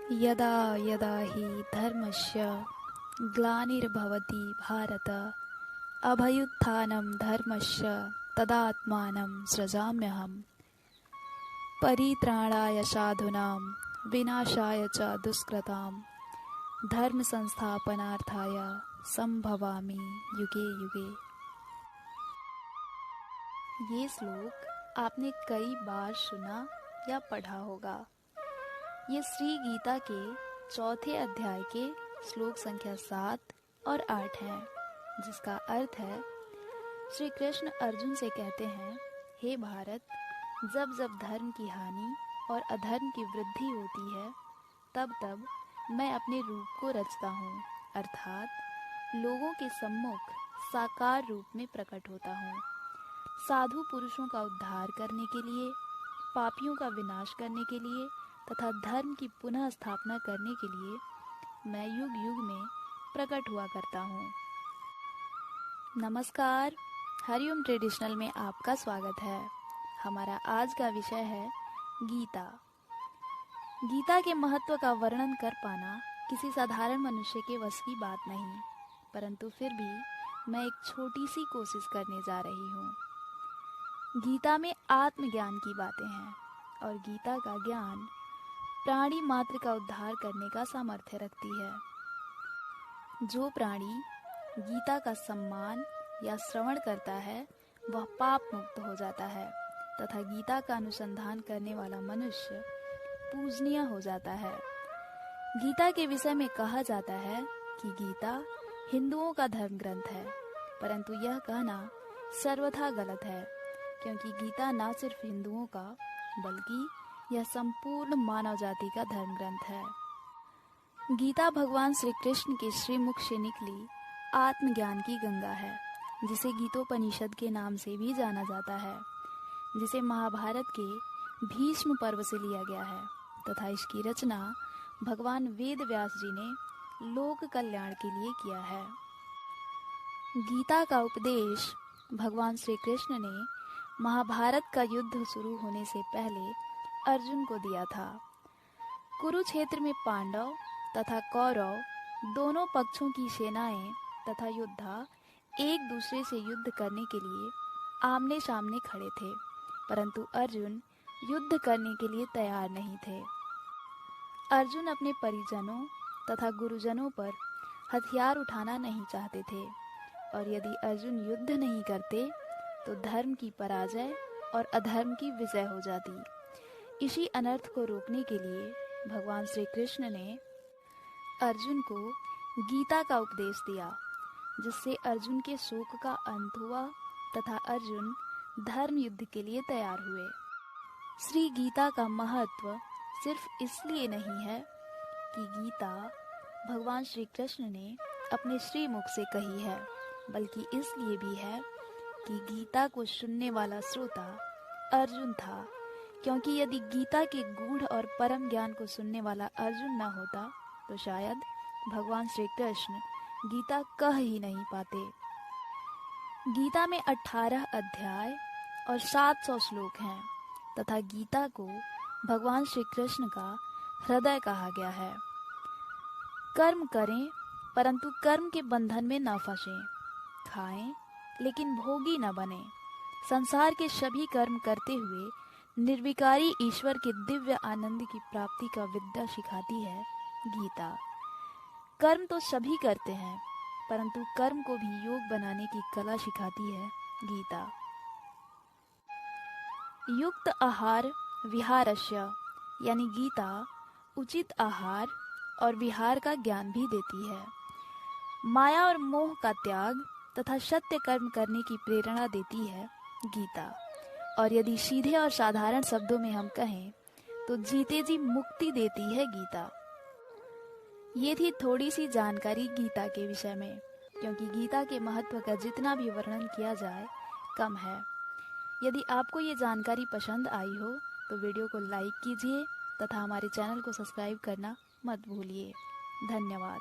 यदा यदा हि धर्मस्य ग्लानिर्भवति भारत अभयुत्थानं धर्मस्य तदात्मानं सृजाम्यहम्। परित्राणाय साधूनां विनाशाय च दुष्कृतां धर्म संस्थापनार्थाय संभवामि युगे युगे। ये श्लोक आपने कई बार सुना या पढ़ा होगा। ये श्री गीता के चौथे अध्याय के श्लोक संख्या 7 और 8 हैं, जिसका अर्थ है, श्री कृष्ण अर्जुन से कहते हैं, हे भारत, जब जब धर्म की हानि और अधर्म की वृद्धि होती है, तब तब मैं अपने रूप को रचता हूँ, अर्थात लोगों के सम्मुख साकार रूप में प्रकट होता हूँ। साधु पुरुषों का उद्धार करने के लिए, पापियों का विनाश करने के लिए तथा धर्म की पुनः स्थापना करने के लिए मैं युग युग में प्रकट हुआ करता हूँ। नमस्कार, हरिओम ट्रेडिशनल में आपका स्वागत है। हमारा आज का विषय है गीता। गीता के महत्व का वर्णन कर पाना किसी साधारण मनुष्य के वश की बात नहीं, परंतु फिर भी मैं एक छोटी सी कोशिश करने जा रही हूँ। गीता में आत्मज्ञान की बातें हैं और गीता का ज्ञान प्राणी मात्र का उद्धार करने का सामर्थ्य रखती है। जो प्राणी गीता का सम्मान या श्रवण करता है वह पाप मुक्त हो जाता है तथा गीता का अनुसंधान करने वाला मनुष्य पूजनीय हो जाता है। गीता के विषय में कहा जाता है कि गीता हिंदुओं का धर्म ग्रंथ है, परंतु यह कहना सर्वथा गलत है, क्योंकि गीता न सिर्फ हिंदुओं का बल्कि यह संपूर्ण मानव जाति का धर्म ग्रंथ है। गीता भगवान श्री कृष्ण के श्रीमुख से निकली आत्मज्ञान की गंगा है, जिसे गीतोपनिषद के नाम से भी जाना जाता है, जिसे महाभारत के भीष्म पर्व से लिया गया है तथा इसकी रचना भगवान वेद व्यास जी ने लोक कल्याण के लिए किया है। गीता का उपदेश भगवान श्री कृष्ण ने महाभारत का युद्ध शुरू होने से पहले अर्जुन को दिया था। कुरुक्षेत्र में पांडव तथा कौरव दोनों पक्षों की सेनाएं तथा योद्धा एक दूसरे से युद्ध करने के लिए आमने सामने खड़े थे, परंतु अर्जुन युद्ध करने के लिए तैयार नहीं थे। अर्जुन अपने परिजनों तथा गुरुजनों पर हथियार उठाना नहीं चाहते थे, और यदि अर्जुन युद्ध नहीं करते तो धर्म की पराजय और अधर्म की विजय हो जाती। इसी अनर्थ को रोकने के लिए भगवान श्री कृष्ण ने अर्जुन को गीता का उपदेश दिया, जिससे अर्जुन के शोक का अंत हुआ तथा अर्जुन धर्म युद्ध के लिए तैयार हुए। श्री गीता का महत्व सिर्फ इसलिए नहीं है कि गीता भगवान श्री कृष्ण ने अपने श्रीमुख से कही है, बल्कि इसलिए भी है कि गीता को सुनने वाला श्रोता अर्जुन था, क्योंकि यदि गीता के गूढ़ और परम ज्ञान को सुनने वाला अर्जुन न होता तो शायद भगवान श्री कृष्ण गीता कह ही नहीं पाते। गीता में 18 अध्याय और 700 श्लोक हैं तथा गीता को भगवान श्री कृष्ण का हृदय कहा गया है। कर्म करें परंतु कर्म के बंधन में न फंसें, खाएं लेकिन भोगी न बने। संसार के सभी कर्म करते हुए निर्विकारी ईश्वर के दिव्य आनंद की प्राप्ति का विद्या सिखाती है गीता। कर्म तो सभी करते हैं, परंतु कर्म को भी योग बनाने की कला सिखाती है गीता। युक्त आहार विहारस्य, यानी गीता उचित आहार और विहार का ज्ञान भी देती है। माया और मोह का त्याग तथा सत्य कर्म करने की प्रेरणा देती है गीता। और यदि सीधे और साधारण शब्दों में हम कहें तो जीते जी मुक्ति देती है गीता। ये थी थोड़ी सी जानकारी गीता के विषय में, क्योंकि गीता के महत्व का जितना भी वर्णन किया जाए कम है। यदि आपको ये जानकारी पसंद आई हो तो वीडियो को लाइक कीजिए तथा हमारे चैनल को सब्सक्राइब करना मत भूलिए। धन्यवाद।